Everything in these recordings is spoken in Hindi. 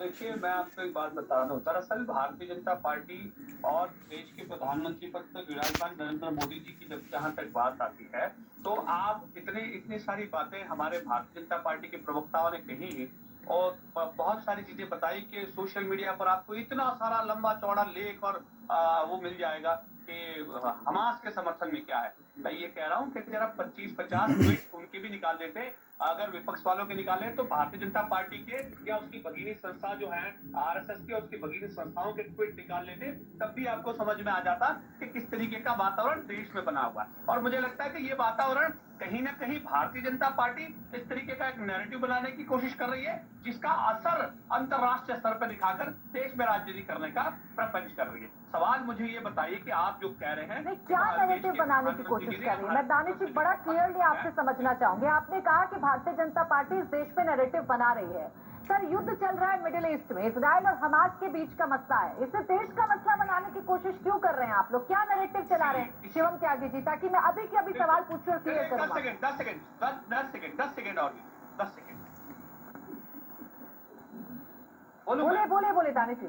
देखिए, मैं आपको एक बात बता रहा हूँ। दरअसल भारतीय जनता पार्टी और देश के प्रधानमंत्री पद पर विराजमान नरेंद्र मोदी जी की जब जहाँ तक बात आती है, तो आप इतनी सारी बातें हमारे भारतीय जनता पार्टी के प्रवक्ताओं ने कही और बहुत सारी चीजें बताई कि सोशल मीडिया पर आपको इतना सारा लंबा-चौड़ा लेख और वो मिल जाएगा कि हमास के समर्थन में क्या है। मैं ये कह रहा हूँ कि जरा 25-50 ट्वीट उनके भी निकाल देते। अगर विपक्ष वालों के निकाले तो भारतीय जनता पार्टी के या उसकी भगिनी संस्था जो है आरएसएस की और उसकी भगिनी संस्थाओं के ट्वीट निकाल लेते, तब भी आपको समझ में आ जाता कि किस तरीके का वातावरण देश में बना हुआ है। और मुझे लगता है कि ये वातावरण कहीं ना कहीं भारतीय जनता पार्टी इस तरीके का एक नैरेटिव बनाने की कोशिश कर रही है, जिसका असर अंतरराष्ट्रीय स्तर पर दिखाकर देश में राजनीति करने का प्रपंच कर रही है। सवाल मुझे ये बताइए कि आप जो कह रहे हैं नहीं, कि क्या देश नैरेटिव के बनाने की प्रधानमंत्री कोशिश जी ने कर रही है? मैं दानिश जी बड़ा क्लियरली आपसे समझना चाहूंगी। आपने कहा कि भारतीय जनता पार्टी इस देश पे नैरेटिव बना रही है। सर, युद्ध चल रहा है मिडिल ईस्ट में, इजराइल और हमास के बीच का मसला है। इसे देश का मसला बनाने की कोशिश क्यों कर रहे हैं आप लोग? क्या नैरेटिव चला रहे हैं शिवम त्यागी जी, ताकि मैं अभी के अभी सवाल पूछूं और क्लियर करूं? 10 सेकेंड और 10 सेकेंड बोले दानिश जी।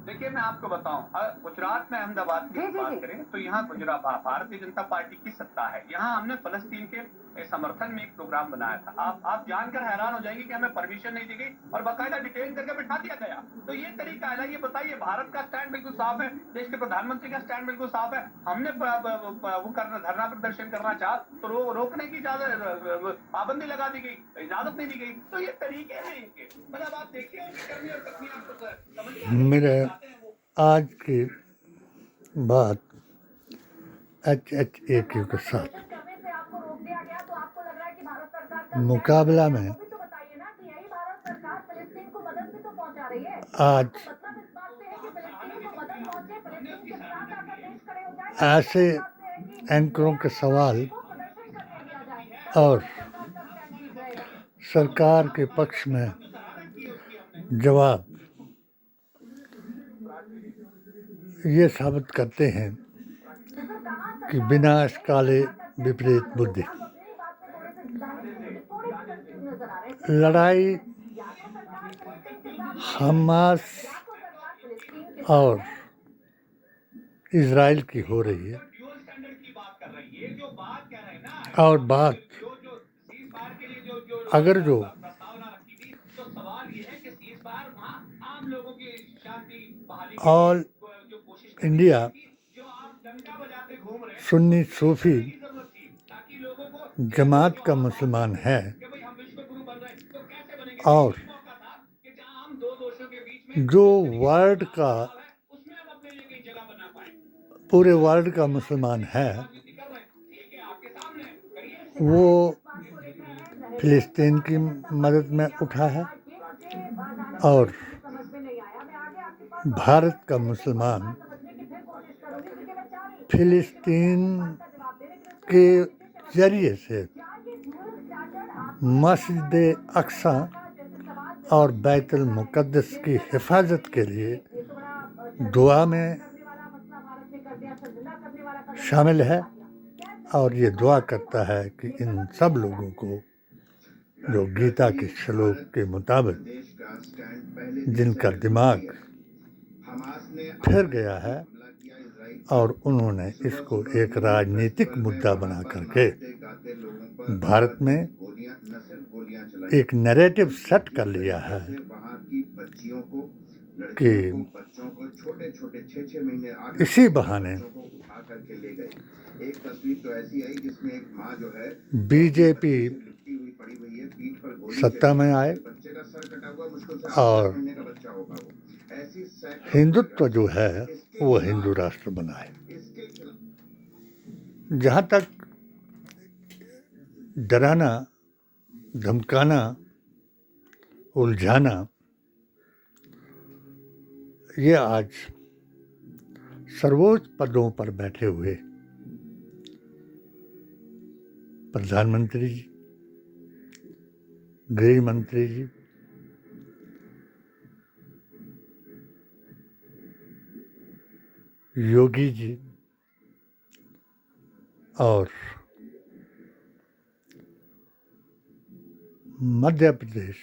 देखिए, मैं आपको बताऊं, गुजरात में अहमदाबाद की बात करें तो यहाँ गुजरात भारतीय जनता पार्टी की सत्ता है। यहाँ हमने फलस्तीन के समर्थन में एक प्रोग्राम बनाया था। आप जानकर हैरान हो जाएंगे कि हमें परमिशन नहीं दी गई और बाकायदा डिटेन करके बिठा दिया गया। तो ये तरीका है ना? ये बताइए, भारत का स्टैंड बिल्कुल साफ है, देश के प्रधानमंत्री का स्टैंड बिल्कुल साफ है। हमने वो करना, धरना प्रदर्शन करना चाहा तो रोकने की इजाजत, पाबंदी लगा दी गई, इजाजत नहीं दी गई। तो ये तरीके हैं इनके। मतलब आप देखिए उनकी करनी और कथनी आपको समझ मेरे आज की बात HHAQ के साथ मुकाबला में आज ऐसे एंकरों के सवाल और सरकार के पक्ष में जवाब ये साबित करते हैं कि विनाश काले विपरीत बुद्धि। लड़ाई हमास और इजराइल की हो रही है और बात अगर जो ऑल इंडिया सुन्नी सूफी जमात का मुसलमान है और जो वर्ल्ड का पूरे वर्ल्ड का मुसलमान है, वो फिलिस्तीन की मदद में उठा है और भारत का मुसलमान फिलिस्तीन के जरिए से मस्जिद अक्सा और बैतुल मुक़द्दस की हिफाजत के लिए दुआ में शामिल है और ये दुआ करता है कि इन सब लोगों को जो गीता के श्लोक के मुताबिक जिनका दिमाग फिर गया है और उन्होंने इसको एक राजनीतिक मुद्दा बना करके भारत में एक नैरेटिव सेट कर लिया है कि इसी बहाने बीजेपी सत्ता में आए और हिंदुत्व जो है वो हिंदू राष्ट्र बनाए। जहाँ तक डराना, धमकाना, उलझाना, ये आज सर्वोच्च पदों पर बैठे हुए प्रधानमंत्री जी, गृह मंत्री जी, योगी जी और मध्य प्रदेश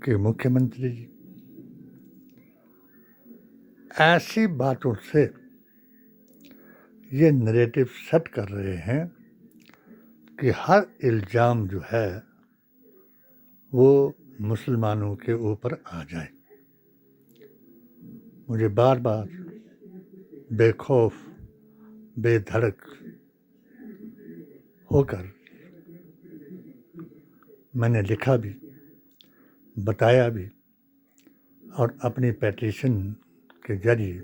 कि मुख्यमंत्री जी ऐसी बातों से ये नैरेटिव सेट कर रहे हैं कि हर इल्ज़ाम जो है वो मुसलमानों के ऊपर आ जाए। मुझे बार बार बेखौफ बेधड़क होकर मैंने लिखा भी, बताया भी और अपनी पेटिशन के जरिए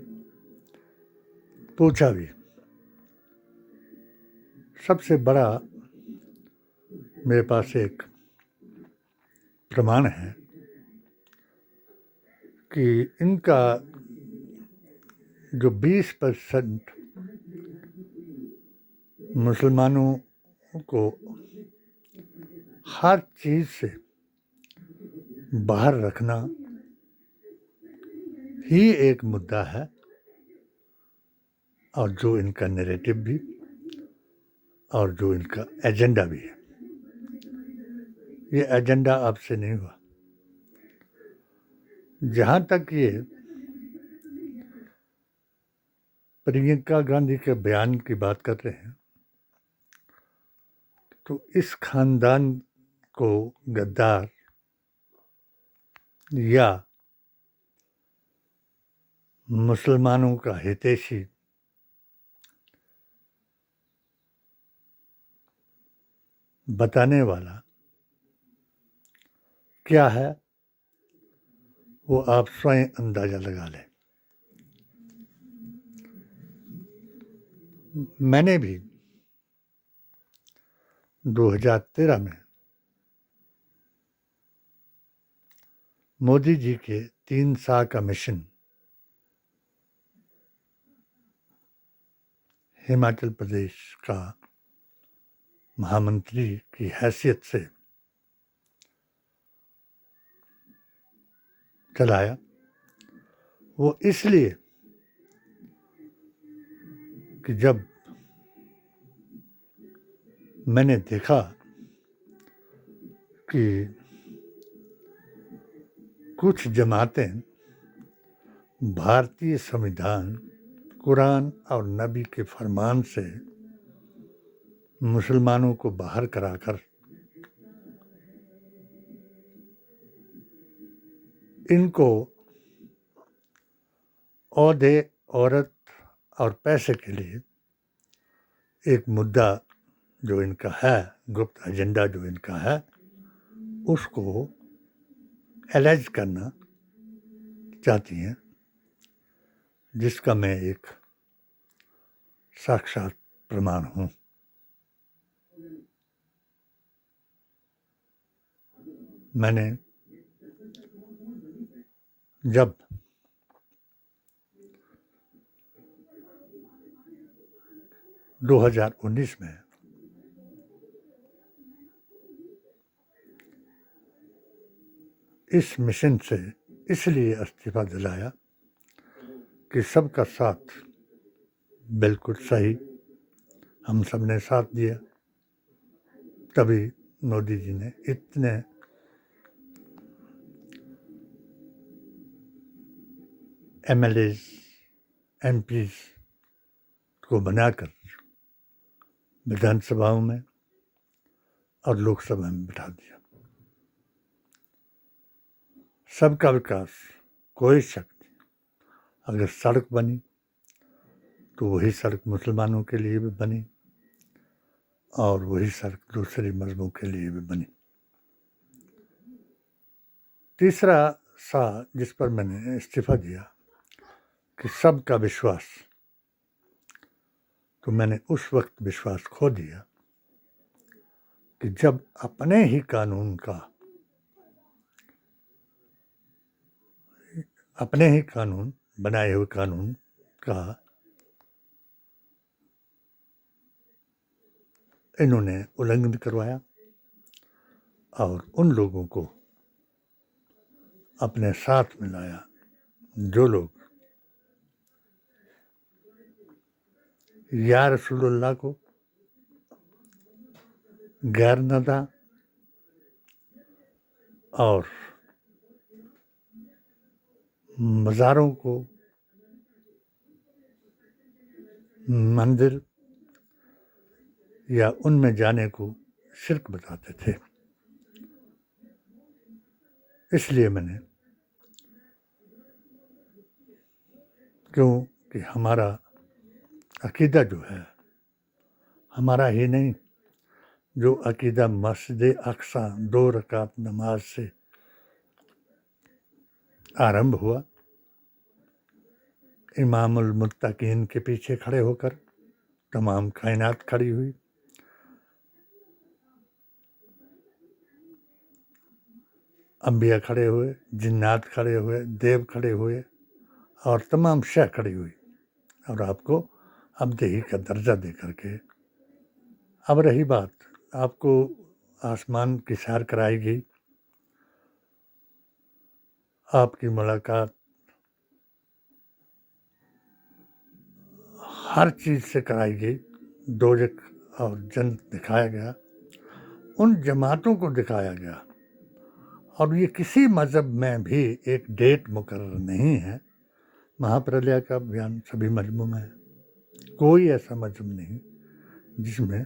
पूछा भी। सबसे बड़ा मेरे पास एक प्रमाण है कि इनका जो 20% मुसलमानों को हर चीज़ से बाहर रखना ही एक मुद्दा है और जो इनका नैरेटिव भी और जो इनका एजेंडा भी है। ये एजेंडा अब से नहीं हुआ। जहाँ तक ये प्रियंका गांधी के बयान की बात कर रहे हैं तो इस खानदान को गद्दार या मुसलमानों का हितैषी बताने वाला क्या है वो आप स्वयं अंदाजा लगा लें। मैंने भी 2013 में मोदी जी के 3 साल का मिशन हिमाचल प्रदेश का महामंत्री की हैसियत से चलाया। वो इसलिए कि जब मैंने देखा कि कुछ जमातें भारतीय संविधान, कुरान और नबी के फरमान से मुसलमानों को बाहर कराकर इनको औहदे, औरत और पैसे के लिए एक मुद्दा जो इनका है, गुप्त एजेंडा जो इनका है, उसको एलाइज करना चाहती हैं, जिसका मैं एक साक्षात प्रमाण हूँ। मैंने जब - 2019 में इस मिशन से इसलिए इस्तीफा दिलाया कि सबका साथ बिल्कुल सही, हम सब ने साथ दिया, तभी मोदी जी ने इतने MLAs, MPs को बनाकर विधानसभाओं में और लोकसभा में बिठा दिया। सबका विकास, कोई शक नहीं। अगर सड़क बनी तो वही सड़क मुसलमानों के लिए भी बनी और वही सड़क दूसरे मजहबों के लिए भी बनी। तीसरा सा जिस पर मैंने इस्तीफा दिया कि सबका विश्वास, तो मैंने उस वक्त विश्वास खो दिया कि जब अपने ही कानून का, अपने ही कानून, बनाए हुए कानून का इन्होंने उल्लंघन करवाया और उन लोगों को अपने साथ मिलाया जो लोग या रसूलुल्लाह को गैर नदा और मज़ारों को मंदिर या उनमें जाने को शिर्क बताते थे। इसलिए मैंने, क्योंकि हमारा अकीदा जो है, हमारा ही नहीं, जो अकीदा मस्जिद अक्सा 2 रकात नमाज से आरंभ हुआ, इमामुल मुत्तकीन के पीछे खड़े होकर तमाम कायनात खड़ी हुई। अंबिया खड़े हुए, जिन्नात खड़े हुए, देव खड़े हुए और तमाम शय खड़ी हुई और आपको अब्देही का दर्जा दे करके। अब रही बात, आपको आसमान की सैर कराई गई, आपकी मुलाकात हर चीज़ से कराई गई, दोजख और जन्नत दिखाया गया, उन जमातों को दिखाया गया। और ये किसी मज़हब में भी एक डेट मुकर्रर नहीं है। महाप्रलय का बयान सभी मजमू में है। कोई ऐसा मजहब नहीं जिसमें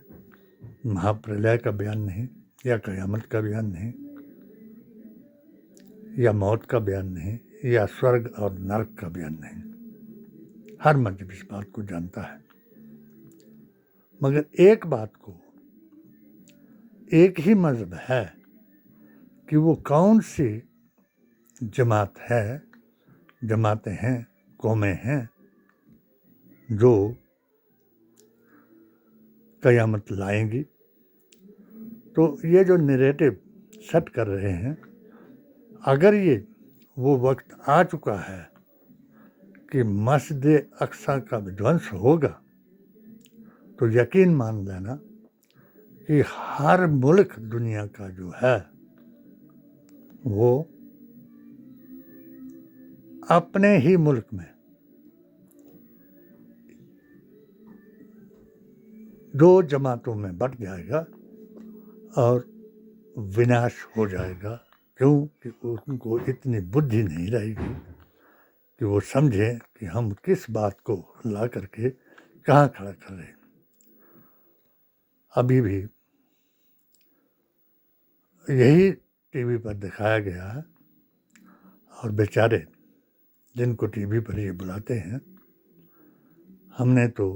महाप्रलय का बयान नहीं, या क़यामत का बयान नहीं, या मौत का बयान नहीं, या स्वर्ग और नरक का बयान नहीं। हर मजहब इस बात को जानता है। मगर एक बात को एक ही मजहब है कि वो कौन सी जमात है, जमातें हैं, कौमें हैं जो क़यामत लाएंगी। तो ये जो नैरेटिव सेट कर रहे हैं, अगर ये वो वक्त आ चुका है कि मस्जिद अक्सा का विध्वंस होगा, तो यकीन मान लेना कि हर मुल्क दुनिया का जो है वो अपने ही मुल्क में 2 जमातों में बट जाएगा और विनाश हो जाएगा। क्योंकि उनको इतनी बुद्धि नहीं रहेगी कि वो समझें कि हम किस बात को ला करके कहाँ खड़ा कर रहे हैं। अभी भी यही टीवी पर दिखाया गया है और बेचारे जिनको टीवी पर ये बुलाते हैं, हमने तो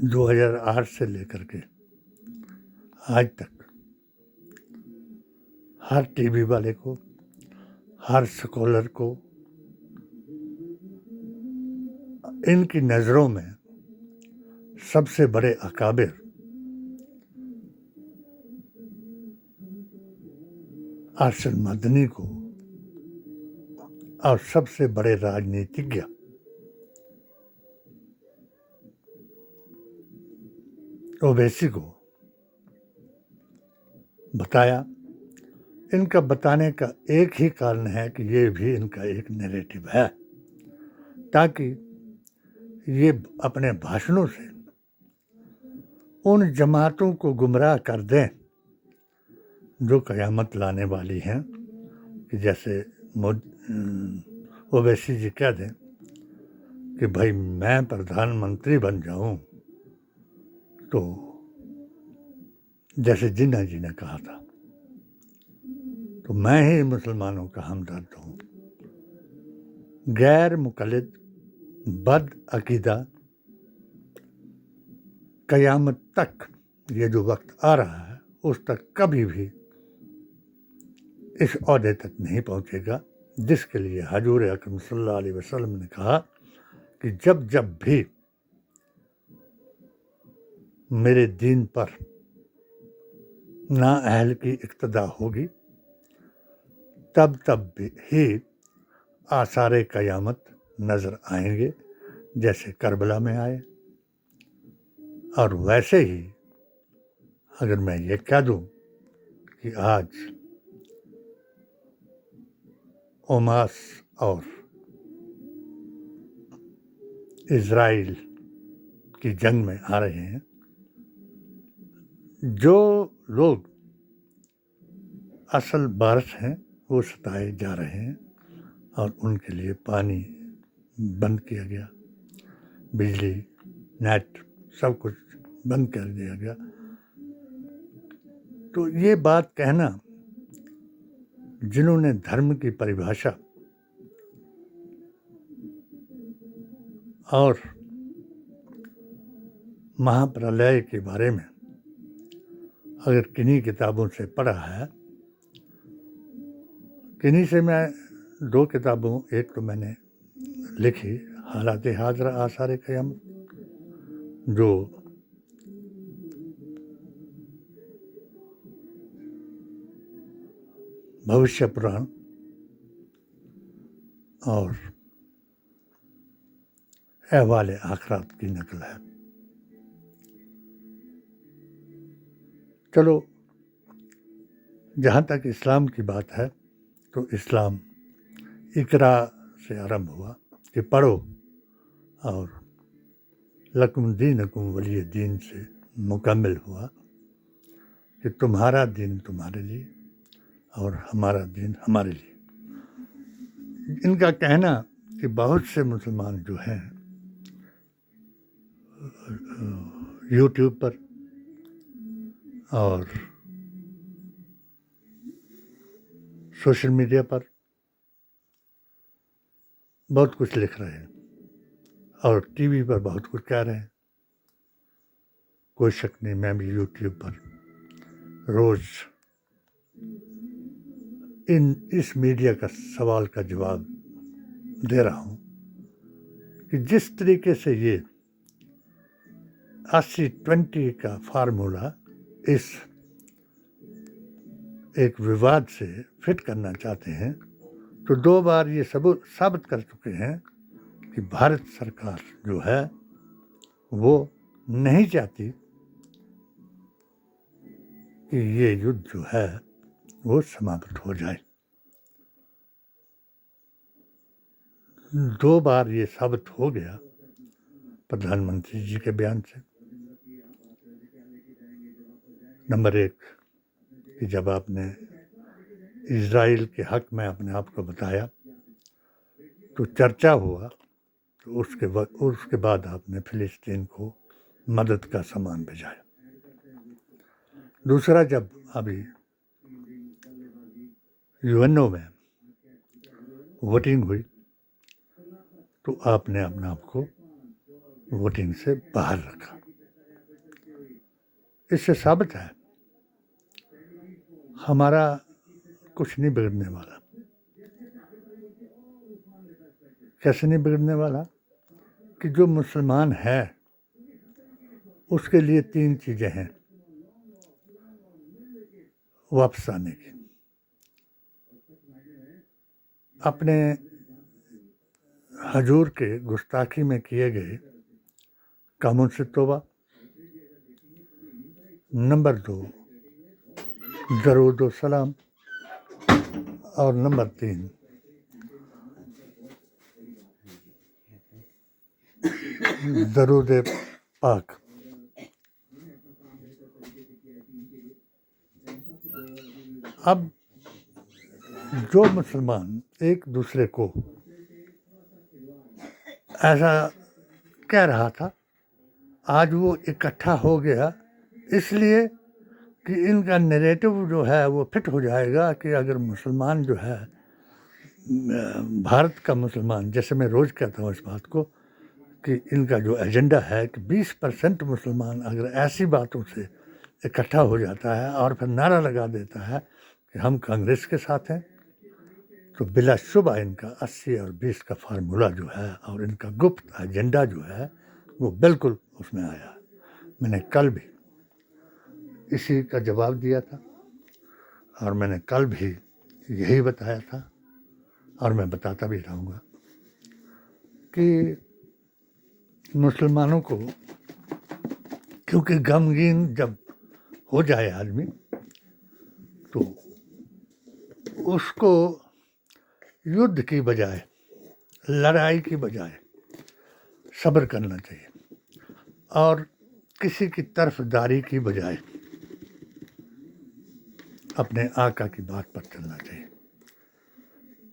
2008 से लेकर के आज तक हर टीवी वाले को, हर स्कॉलर को इनकी नज़रों में सबसे बड़े अकाबिर अरशद मदनी को और सबसे बड़े राजनीतिज्ञ ओवैसी को बताया। इनका बताने का एक ही कारण है कि ये भी इनका एक नैरेटिव है, ताकि ये अपने भाषणों से उन जमातों को गुमराह कर दें जो क़यामत लाने वाली हैं। कि जैसे ओवैसी जी कह दें कि भाई मैं प्रधानमंत्री बन जाऊं, तो जैसे जिन्ना जी ने कहा था, तो मैं ही मुसलमानों का हमदर्द हूँ। गैर मुक़ल्लिद बद अकीदा क़यामत तक, ये जो वक्त आ रहा है उस तक कभी भी इस ओहदे तक नहीं पहुँचेगा जिसके लिए हजूर अकरम सल्लल्लाहु अलैहि वसल्लम ने कहा कि जब जब भी मेरे दीन पर नाअहल की इक्तदा होगी, तब तब ही आसारे क़यामत नज़र आएंगे, जैसे करबला में आए। और वैसे ही अगर मैं ये कह दूं कि आज ओमास और इज़राइल की जंग में आ रहे हैं, जो लोग असल बारिश हैं वो सताए जा रहे हैं, और उनके लिए पानी बंद किया गया, बिजली, नेट सब कुछ बंद कर दिया गया। तो ये बात कहना, जिन्होंने धर्म की परिभाषा और महाप्रलय के बारे में अगर किन्हीं किताबों से पढ़ा है, किन्हीं से मैं 2 किताबों, एक तो मैंने लिखी हालात हाजरा आसार क़यामत, जो भविष्य पुराण और अहवाल आखिरत की नकल है। चलो, जहाँ तक इस्लाम की बात है तो इस्लाम इकरा से आरंभ हुआ कि पढ़ो, और लकुम दीनकुम वलिय दीन से मुकम्मल हुआ कि तुम्हारा दीन तुम्हारे लिए और हमारा दीन हमारे लिए। इनका कहना कि बहुत से मुसलमान जो हैं यूट्यूब पर और सोशल मीडिया पर बहुत कुछ लिख रहे हैं और टीवी पर बहुत कुछ कह रहे हैं। कोई शक नहीं, मैं भी यूट्यूब पर रोज़ इस मीडिया का सवाल का जवाब दे रहा हूँ कि जिस तरीके से ये 80-20 का फार्मूला इस एक विवाद से फिट करना चाहते हैं, तो 2 बार ये साबित कर चुके हैं कि भारत सरकार जो है वो नहीं चाहती कि ये युद्ध जो है वो समाप्त हो जाए। 2 बार ये साबित हो गया प्रधानमंत्री जी के बयान से। नंबर 1 कि जब आपने इज़राइल के हक़ में अपने आप को बताया तो चर्चा हुआ, तो उसके बाद आपने फ़िलिस्तीन को मदद का सामान भेजाया। दूसरा, जब अभी यूएनओ में वोटिंग हुई तो आपने अपने आप को वोटिंग से बाहर रखा। इससे साबित है हमारा कुछ नहीं बिगड़ने वाला। कैसे नहीं बिगड़ने वाला? कि जो मुसलमान है उसके लिए 3 चीज़ें हैं वापस आने की। अपने हजूर के गुस्ताखी में किए गए कामों से तौबा। नंबर 2 दरूद व सलाम। और नंबर 3 दरूद पाक। अब जो मुसलमान एक दूसरे को ऐसा कह रहा था, आज वो इकट्ठा हो गया इसलिए कि इनका नैरेटिव जो है वो फिट हो जाएगा कि अगर मुसलमान जो है, भारत का मुसलमान, जैसे मैं रोज़ कहता हूँ इस बात को कि इनका जो एजेंडा है कि 20% मुसलमान अगर ऐसी बातों से इकट्ठा हो जाता है और फिर नारा लगा देता है कि हम कांग्रेस के साथ हैं, तो बिलाशुबा इनका 80 और 20 का फार्मूला जो है और इनका गुप्त एजेंडा जो है वो बिल्कुल उसमें आया। मैंने कल भी इसी का जवाब दिया था और मैंने कल भी यही बताया था और मैं बताता भी रहूँगा कि मुसलमानों को, क्योंकि गमगीन जब हो जाए आदमी तो उसको युद्ध की बजाय, लड़ाई की बजाय सब्र करना चाहिए और किसी की तरफदारी की बजाय अपने आका की बात पर चलना चाहिए।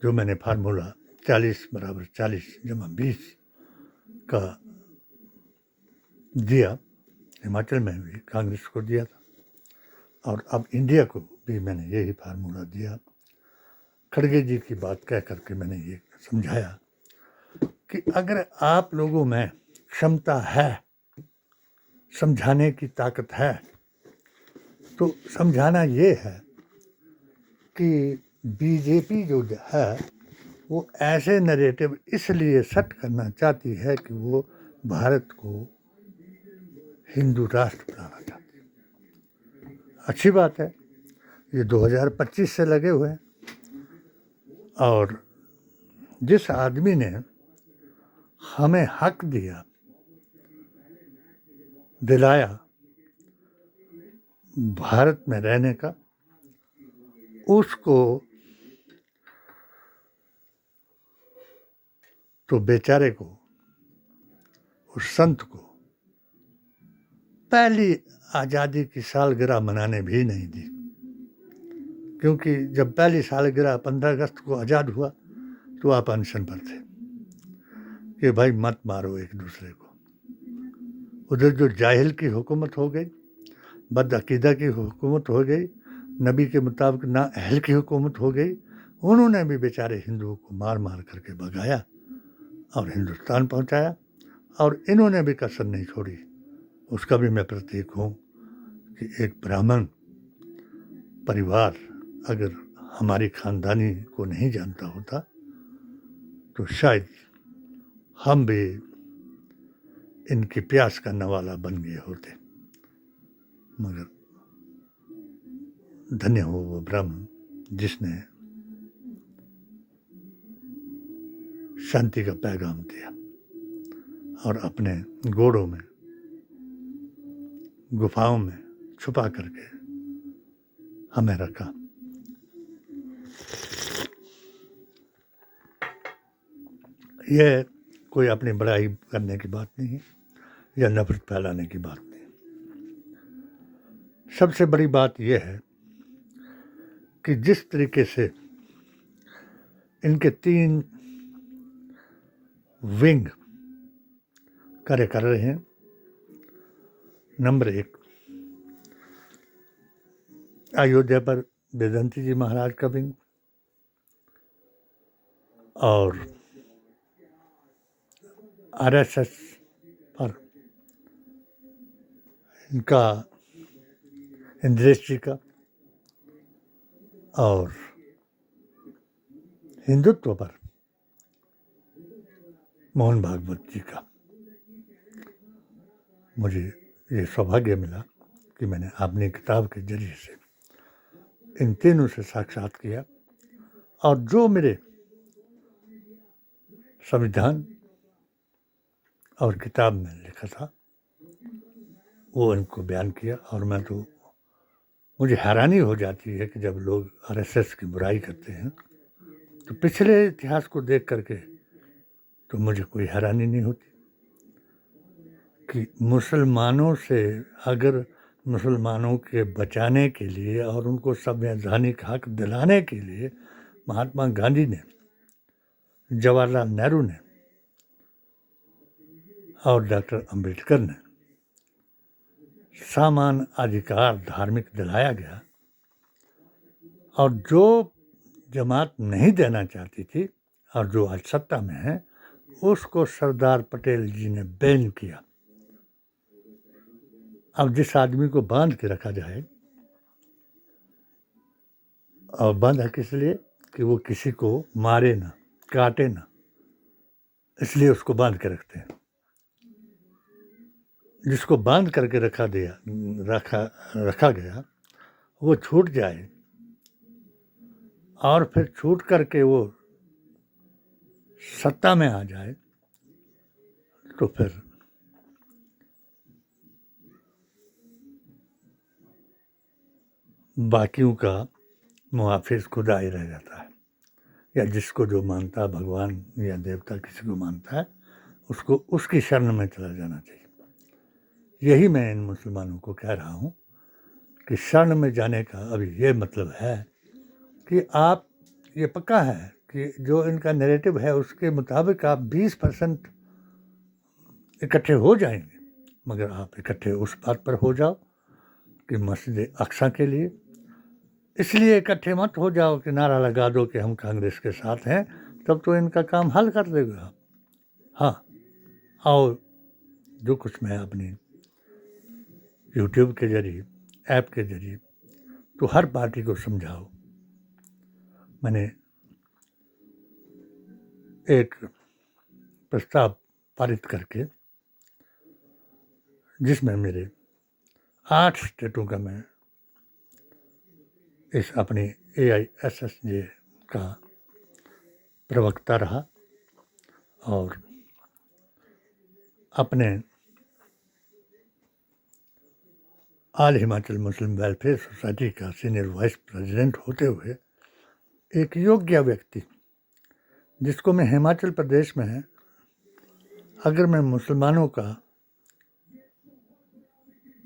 जो मैंने फार्मूला 40 बराबर 40 जमा 20 का दिया, हिमाचल में भी कांग्रेस को दिया था, और अब इंडिया को भी मैंने यही फार्मूला दिया। खड़गे जी की बात कह करके मैंने ये समझाया कि अगर आप लोगों में क्षमता है, समझाने की ताकत है, तो समझाना ये है कि बीजेपी जो है वो ऐसे नैरेटिव इसलिए सेट करना चाहती है कि वो भारत को हिंदू राष्ट्र बनाना चाहती है। अच्छी बात है, ये 2025 से लगे हुए हैं, और जिस आदमी ने हमें हक दिलाया भारत में रहने का, उसको तो बेचारे को, उस संत को पहली आज़ादी की सालगिरह मनाने भी नहीं दी, क्योंकि जब पहली सालगिरह 15 अगस्त को आज़ाद हुआ तो आप अनशन पर थे कि भाई मत मारो एक दूसरे को। उधर जो जाहिल की हुकूमत हो गई, बदअकीदा की हुकूमत हो गई, नबी के मुताबिक ना अहल की हुकूमत हो गई, उन्होंने भी बेचारे हिंदुओं को मार मार करके भगाया और हिंदुस्तान पहुंचाया, और इन्होंने भी कसर नहीं छोड़ी। उसका भी मैं प्रतीक हूँ कि एक ब्राह्मण परिवार अगर हमारी ख़ानदानी को नहीं जानता होता तो शायद हम भी इनकी प्यास का नवाला बन गए होते। मगर धन्य हो वो ब्राह्मण जिसने शांति का पैगाम दिया और अपने गोड़ों में, गुफाओं में छुपा करके हमें रखा। यह कोई अपनी बड़ाई करने की बात नहीं है या नफरत फैलाने की बात नहीं। सबसे बड़ी बात यह है कि जिस तरीके से इनके 3 विंग कार्य कर रहे हैं, नंबर 1 अयोध्या पर वेदांती जी महाराज का विंग, और आरएसएस पर इनका इंद्रेश जी का, और हिंदुत्व पर मोहन भागवत जी का। मुझे ये सौभाग्य मिला कि मैंने अपनी किताब के जरिए से इन तीनों से साक्षात किया, और जो मेरे संविधान और किताब में लिखा था वो इनको बयान किया। और मुझे हैरानी हो जाती है कि जब लोग आरएसएस की बुराई करते हैं तो पिछले इतिहास को देख करके तो मुझे कोई हैरानी नहीं होती कि मुसलमानों से, अगर मुसलमानों के बचाने के लिए और उनको संवैधानिक हक दिलाने के लिए महात्मा गांधी ने, जवाहरलाल नेहरू ने और डॉक्टर अंबेडकर ने समान अधिकार धार्मिक दिलाया गया, और जो जमात नहीं देना चाहती थी और जो आज सत्ता में है उसको सरदार पटेल जी ने बैन किया। अब जिस आदमी को बांध के रखा जाए, और बांधा किस लिए कि वो किसी को मारे ना, काटे ना, इसलिए उसको बांध के रखते हैं। जिसको बांध करके रखा गया वो छूट जाए और फिर छूट करके वो सत्ता में आ जाए तो फिर बाकियों का मुहाफिज खुदा ही रह जाता है, या जिसको जो मानता है भगवान या देवता किसी को मानता है उसको उसकी शरण में चला जाना चाहिए। यही मैं इन मुसलमानों को कह रहा हूँ कि शरण में जाने का अभी ये मतलब है कि आप, ये पक्का है कि जो इनका नैरेटिव है उसके मुताबिक आप 20% इकट्ठे हो जाएंगे, मगर आप इकट्ठे उस बात पर हो जाओ कि मस्जिद अक्सा के लिए। इसलिए इकट्ठे मत हो जाओ कि नारा लगा दो कि हम कांग्रेस के साथ हैं, तब तो इनका काम हल कर देगा। हाँ, और जो कुछ मैं अपनी यूट्यूब के जरिए, ऐप के जरिए, तो हर पार्टी को समझाओ। मैंने एक प्रस्ताव पारित करके जिसमें मेरे 8 स्टेटों का मैं इस अपनी AISSJ का प्रवक्ता रहा और अपने ऑल हिमाचल मुस्लिम वेलफेयर सोसाइटी का सीनियर वाइस प्रेसिडेंट होते हुए एक योग्य व्यक्ति, जिसको मैं हिमाचल प्रदेश में अगर मैं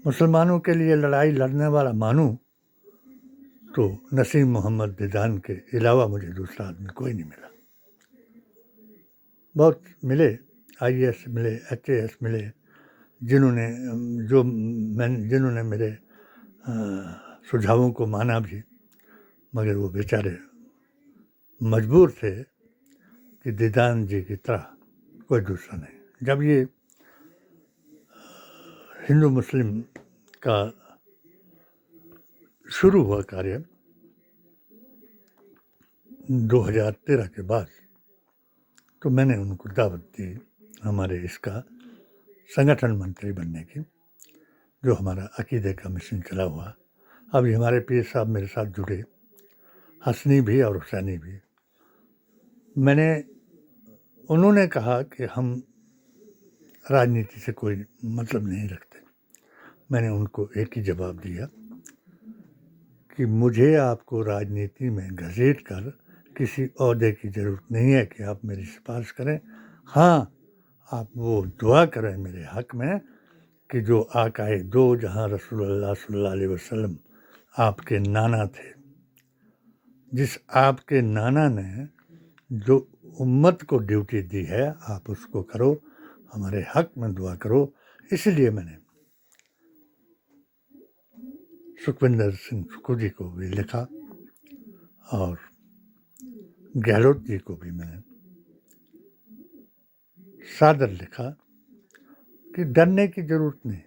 मुसलमानों के लिए लड़ाई लड़ने वाला मानूं तो नसीम मोहम्मद दीदान के अलावा मुझे दूसरा आदमी कोई नहीं मिला। बहुत मिले, IAS मिले, HAS मिले, जिन्होंने मेरे सुझावों को माना भी, मगर वो बेचारे मजबूर थे कि दीदान जी की तरह कोई दूसरा नहीं। जब ये हिंदू मुस्लिम का शुरू हुआ कार्य 2013 के बाद, तो मैंने उनको दावत दी हमारे इसका संगठन मंत्री बनने की, जो हमारा अकीदे का मिशन चला हुआ। अभी हमारे पीर साहब मेरे साथ जुड़े, हसनी भी और हुसैनी भी। उन्होंने कहा कि हम राजनीति से कोई मतलब नहीं रखते। मैंने उनको एक ही जवाब दिया कि मुझे आपको राजनीति में घसीट कर किसी ओहदे की ज़रूरत नहीं है कि आप मेरी सिफारिश करें। हाँ, आप वो दुआ करें मेरे हक़ में कि जो आकाए दो जहाँ रसूलुल्लाह सल्लल्लाहु अलैहि वसल्लम आपके नाना थे, जिस आपके नाना ने जो उम्मत को ड्यूटी दी है आप उसको करो, हमारे हक़ में दुआ करो। इसलिए मैंने सुखविंदर सिंह सुक्खू जी को भी लिखा और गहलोत जी को भी मैंने सादर लिखा कि डरने की ज़रूरत नहीं।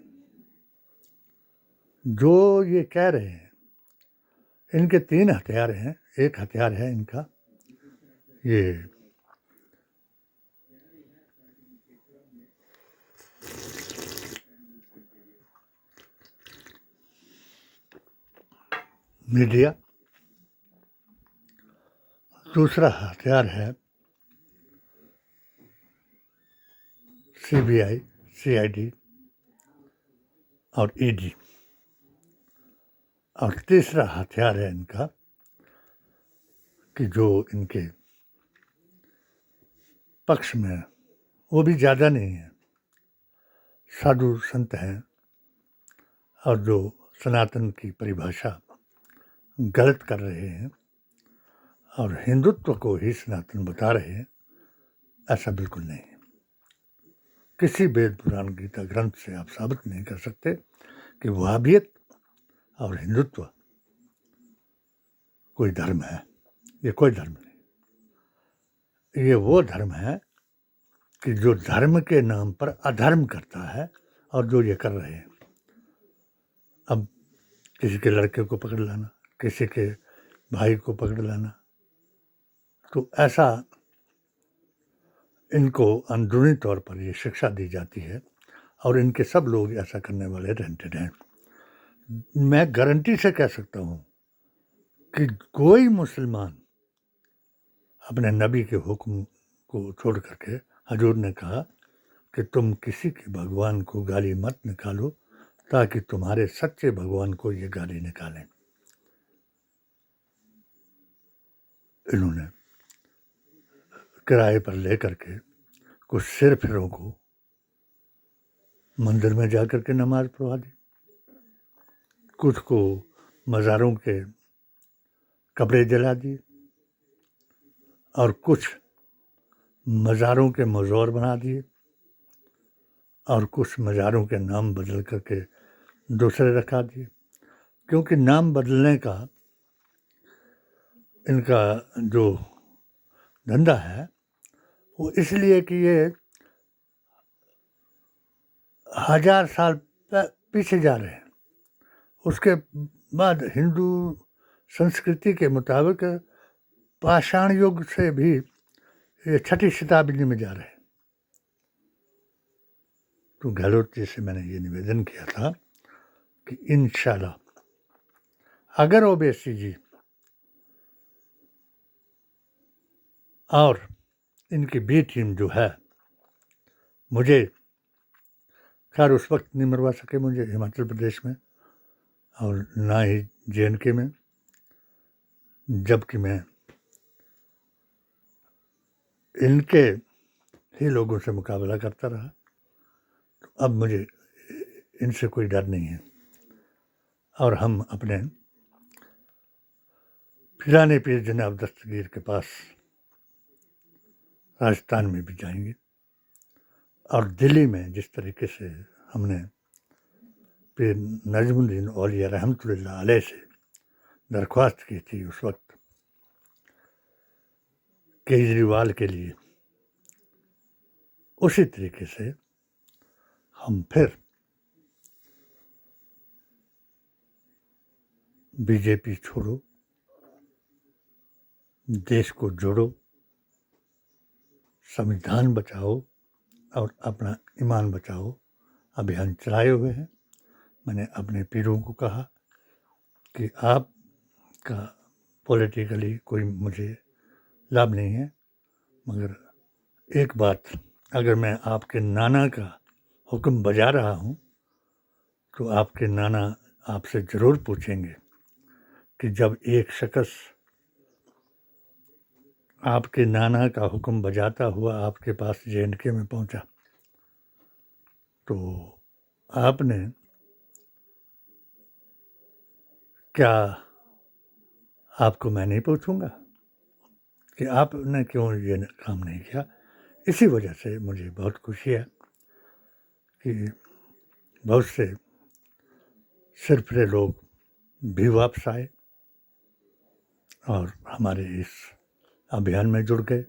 जो ये कह रहे हैं, इनके 3 हथियार हैं। एक हथियार है इनका ये मीडिया, दूसरा हथियार है CBI, CID और ED, और तीसरा हथियार है इनका कि जो इनके पक्ष में, वो भी ज़्यादा नहीं है, साधु संत हैं और जो सनातन की परिभाषा गलत कर रहे हैं और हिंदुत्व को ही सनातन बता रहे हैं। ऐसा बिल्कुल नहीं है। किसी वेद पुराण गीता ग्रंथ से आप साबित नहीं कर सकते कि वहाबियत और हिंदुत्व कोई धर्म है। ये कोई धर्म नहीं, ये वो धर्म है कि जो धर्म के नाम पर अधर्म करता है, और जो ये कर रहे हैं। अब किसी के लड़के को पकड़ लाना, किसी के भाई को पकड़ लाना, तो ऐसा इनको अंदरूनी तौर पर ये शिक्षा दी जाती है और इनके सब लोग ऐसा करने वाले रेंटेड हैं। मैं गारंटी से कह सकता हूँ कि कोई मुसलमान अपने नबी के हुक्म को छोड़ करके, हजूर ने कहा कि तुम किसी के भगवान को गाली मत निकालो ताकि तुम्हारे सच्चे भगवान को ये गाली निकालें। इन्होंने किराए पर लेकर के कुछ सिर फिरों को मंदिर में जाकर के नमाज पढ़वा दी, कुछ को मज़ारों के कपड़े जला दिए और कुछ मज़ारों के मज़ार बना दिए और कुछ मज़ारों के नाम बदल करके दूसरे रखा दिए। क्योंकि नाम बदलने का इनका जो धंधा है वो इसलिए कि ये 1000 साल पीछे जा रहे हैं। उसके बाद हिंदू संस्कृति के मुताबिक पाषाण युग से भी ये 6ठी शताब्दी में जा रहे हैं। तो गहलोत जी से मैंने ये निवेदन किया था कि इंशाल्लाह अगर ओवैसी जी और इनकी बी टीम जो है, मुझे खैर उस वक्त नहीं मरवा सके मुझे हिमाचल प्रदेश में और ना ही JNK में, जबकि मैं इनके ही लोगों से मुकाबला करता रहा। तो अब मुझे इनसे कोई डर नहीं है और हम अपने फिराने पीर जनाब दस्तगीर के पास राजस्थान में भी जाएंगे और दिल्ली में जिस तरीके से हमने पीर नजमुद्दीन औलिया रहमतुल्लाह अलैह से दरख्वास्त की थी उस वक्त केजरीवाल के लिए, उसी तरीके से हम फिर बीजेपी छोड़ो, देश को जोड़ो, संविधान बचाओ और अपना ईमान बचाओ अभियान चलाए हुए हैं। मैंने अपने पीरों को कहा कि आपका पॉलिटिकली कोई मुझे लाभ नहीं है, मगर एक बात, अगर मैं आपके नाना का हुक्म बजा रहा हूँ तो आपके नाना आपसे ज़रूर पूछेंगे कि जब एक शख्स आपके नाना का हुक्म बजाता हुआ आपके पास JNK में पहुंचा तो आपने क्या, आपको मैं नहीं पूछूंगा कि आपने क्यों ये काम नहीं किया। इसी वजह से मुझे बहुत खुशी है कि बहुत से सिरफिरे लोग भी वापस आए और हमारे इस अभियान में जुड़ गए।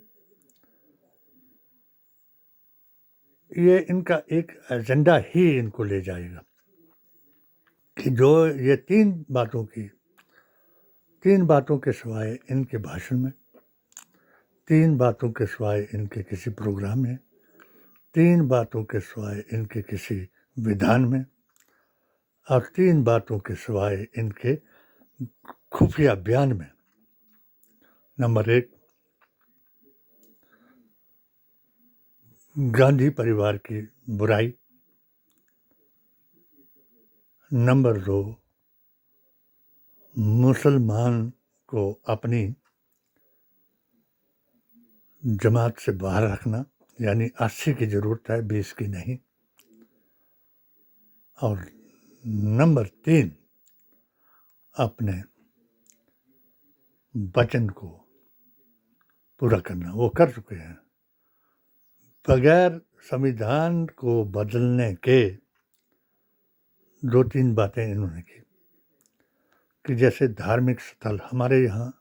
ये इनका एक एजेंडा ही इनको ले जाएगा कि जो ये तीन बातों के सिवाय इनके भाषण में, 3 बातों के सिवाय इनके किसी प्रोग्राम में, 3 बातों के सिवाय इनके किसी विधान में और 3 बातों के सिवाय इनके खुफिया बयान में। नंबर 1, गांधी परिवार की बुराई। नंबर 2, मुसलमान को अपनी जमात से बाहर रखना, यानी 80 की ज़रूरत है, 20 की नहीं। और नंबर 3, अपने वचन को पूरा करना। वो कर चुके हैं। बगैर संविधान को बदलने के 2-3 बातें इन्होंने की कि जैसे धार्मिक स्थल, हमारे यहाँ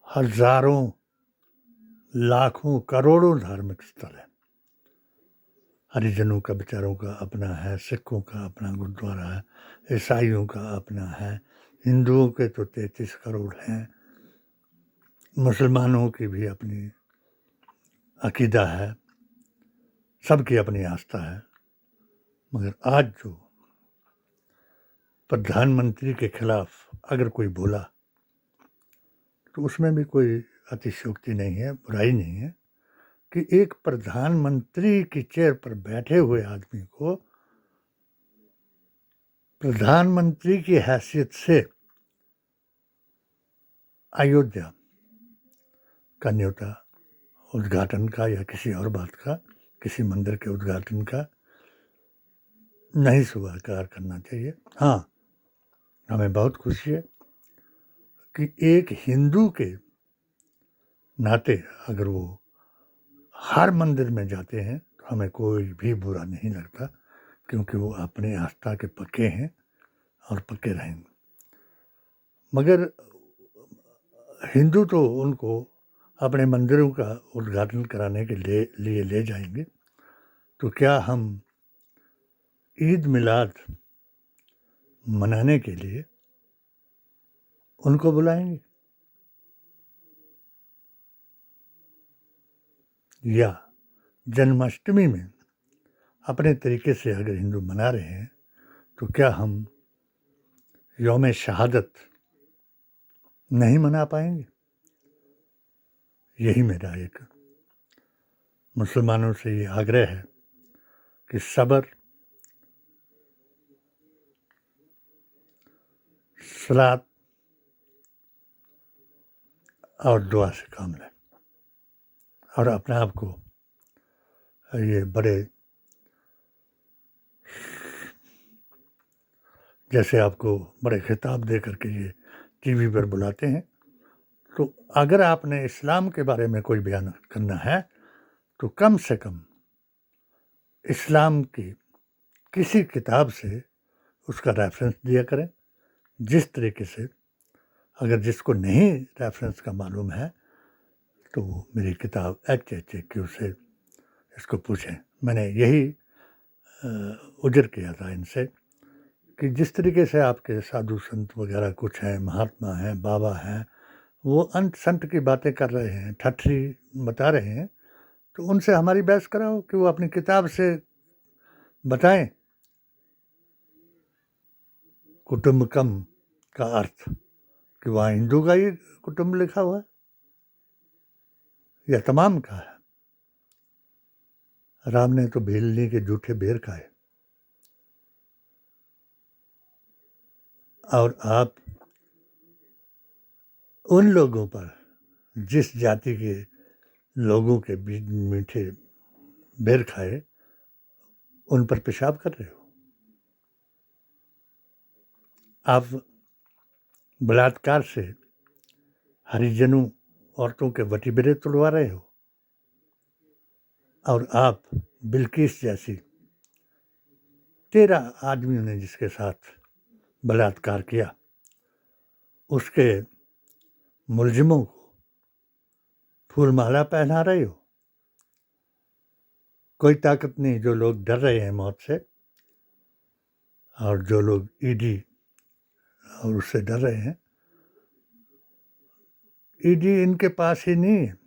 हजारों, लाखों, करोड़ों धार्मिक स्थल है। हरिजनों का, बेचारों का अपना है, सिखों का अपना गुरुद्वारा है, ईसाइयों का अपना है, हिंदुओं के तो 33 करोड़ हैं, मुसलमानों की भी अपनी अकीदा है, सबकी अपनी आस्था है। मगर आज जो प्रधानमंत्री के खिलाफ अगर कोई बोला तो उसमें भी कोई अतिशयोक्ति नहीं है, बुराई नहीं है कि एक प्रधानमंत्री की चेयर पर बैठे हुए आदमी को प्रधानमंत्री की हैसियत से अयोध्या का न्योता उद्घाटन का या किसी और बात का, किसी मंदिर के उद्घाटन का नहीं स्वीकार करना चाहिए। हाँ, हमें बहुत खुशी है कि एक हिंदू के नाते अगर वो हर मंदिर में जाते हैं तो हमें कोई भी बुरा नहीं लगता, क्योंकि वो अपनी आस्था के पक्के हैं और पक्के रहेंगे। मगर हिंदू तो उनको अपने मंदिरों का उद्घाटन कराने के लिए ले जाएंगे, तो क्या हम ईद मिलाद मनाने के लिए उनको बुलाएंगे? या जन्माष्टमी में अपने तरीके से अगर हिंदू मना रहे हैं तो क्या हम यौम शहादत नहीं मना पाएंगे? यही मेरा एक मुसलमानों से ये आग्रह है कि सब्र, सलात और दुआ से काम लें और अपने आप को ये बड़े, जैसे आपको बड़े खिताब दे करके ये टीवी पर बुलाते हैं, तो अगर आपने इस्लाम के बारे में कोई बयान करना है तो कम से कम इस्लाम की किसी किताब से उसका रेफरेंस दिया करें। जिस तरीके से अगर जिसको नहीं रेफरेंस का मालूम है तो वो मेरी किताब HHAQ से इसको पूछें। मैंने यही उजर किया था इनसे कि जिस तरीके से आपके साधु संत वगैरह कुछ हैं, महात्मा हैं, बाबा हैं, वो अंत संत की बातें कर रहे हैं, ठट्ठी बता रहे हैं, तो उनसे हमारी बहस कराओ कि वो अपनी किताब से बताएं कुटुम्बकम का अर्थ, कि वहाँ हिंदू का ही कुटुम्ब लिखा हुआ है या तमाम का है। राम ने तो भेलनी के जूठे बेर खाए, और आप उन लोगों पर, जिस जाति के लोगों के बीच मीठे बेर खाए, उन पर पेशाब कर रहे हो। आप बलात्कार से हरिजनों औरतों के वटीबेरे तोड़वा रहे हो, और आप बिल्किस जैसी 13 आदमियों ने जिसके साथ बलात्कार किया, उसके मुलजिमों को फूलमाला पहना रहे हो। कोई ताकत नहीं, जो लोग डर रहे हैं मौत से और जो लोग ईडी और उससे डर रहे हैं, ईडी इनके पास ही नहीं है।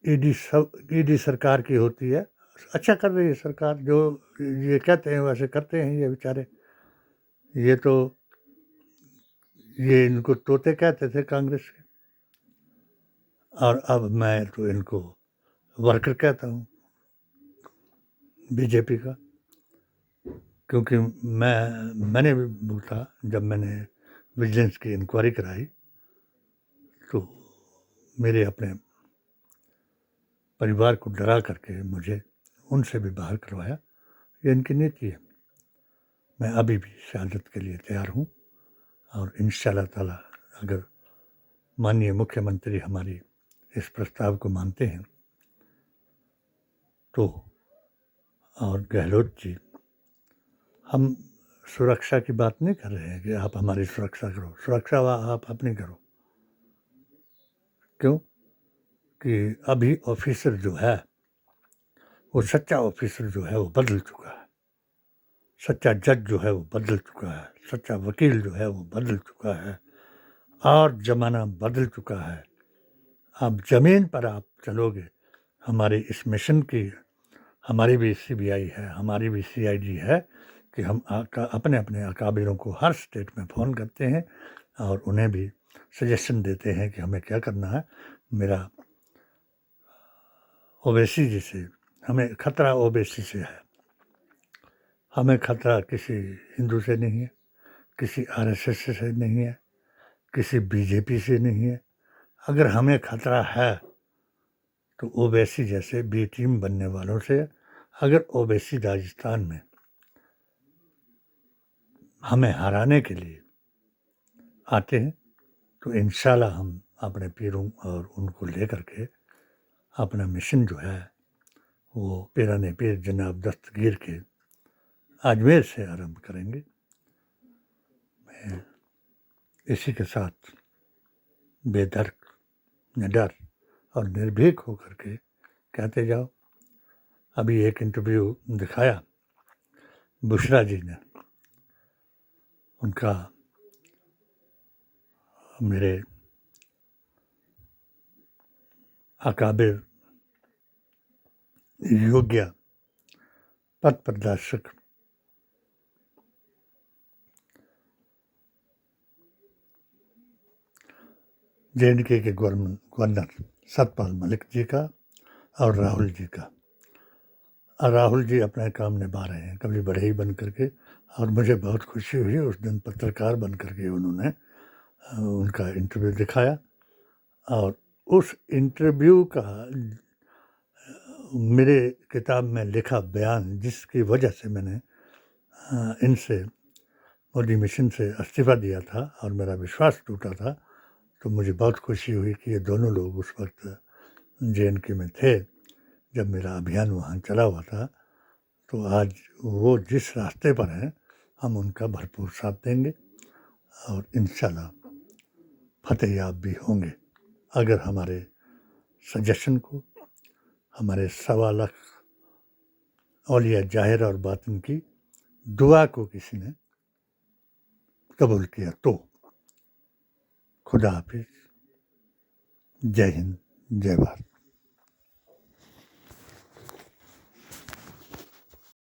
ईडी सरकार की होती है। अच्छा कर रही है सरकार, जो ये कहते हैं वैसे करते हैं ये बेचारे। ये इनको तोते कहते थे कांग्रेस के, और अब मैं तो इनको वर्कर कहता हूँ बीजेपी का, क्योंकि मैंने भी बोला, जब मैंने विजिलेंस की इंक्वायरी कराई तो मेरे अपने परिवार को डरा करके मुझे उनसे भी बाहर करवाया। ये इनकी नीति है। मैं अभी भी शहादत के लिए तैयार हूँ, और इंशाअल्लाह ताला अगर माननीय मुख्यमंत्री हमारी इस प्रस्ताव को मानते हैं तो, और गहलोत जी, हम सुरक्षा की बात नहीं कर रहे हैं कि आप हमारी सुरक्षा करो, सुरक्षा आप अपनी करो। क्यों कि अभी ऑफिसर जो है, वो सच्चा ऑफिसर जो है वो बदल चुका है, सच्चा जज जो है वो बदल चुका है, सच्चा वकील जो है वो बदल चुका है, और ज़माना बदल चुका है। अब ज़मीन पर आप चलोगे, हमारी इस मिशन की, हमारी भी CBI है, हमारी भी CID है, कि हम अपने अपने अकाबिरों को हर स्टेट में फ़ोन करते हैं और उन्हें भी सजेशन देते हैं कि हमें क्या करना है। मेरा ओवैसी जी से, हमें खतरा ओवैसी से है, हमें खतरा किसी हिंदू से नहीं है, किसी RSS से नहीं है, किसी BJP से नहीं है। अगर हमें खतरा है तो ओवैसी जैसे B टीम बनने वालों से। अगर ओवैसी राजस्थान में हमें हराने के लिए आते हैं तो इंशाल्लाह हम अपने पीरों और उनको लेकर के अपना मिशन जो है वो पीराने पीर जनाब दस्तगीर के अजमेर से आरंभ करेंगे। मैं इसी के साथ बेधड़क, निडर और निर्भीक होकर के कहते जाओ। अभी एक इंटरव्यू दिखाया बुशरा जी ने, उनका मेरे अकाबिर योग्य पथ प्रदर्शक JNK के गवर्नर सतपाल मलिक जी का और राहुल जी का। और राहुल जी अपना काम निभा रहे हैं कभी बढ़ई बन करके, और मुझे बहुत खुशी हुई उस दिन पत्रकार बन करके उन्होंने उनका इंटरव्यू दिखाया। और उस इंटरव्यू का मेरे किताब में लिखा बयान, जिसकी वजह से मैंने इनसे मोदी मिशन से इस्तीफ़ा दिया था और मेरा विश्वास टूटा था, तो मुझे बहुत खुशी हुई कि ये दोनों लोग उस वक्त JNK में थे जब मेरा अभियान वहाँ चला हुआ था। तो आज वो जिस रास्ते पर हैं हम उनका भरपूर साथ देंगे और इंशाल्लाह फतेहयाब भी होंगे, अगर हमारे सजेशन को, हमारे 1.25 लाख औलिया जाहिर और बातिन की दुआ को किसी ने कबूल किया तो। खुदा हाफिज, जय हिंद, जय भारत।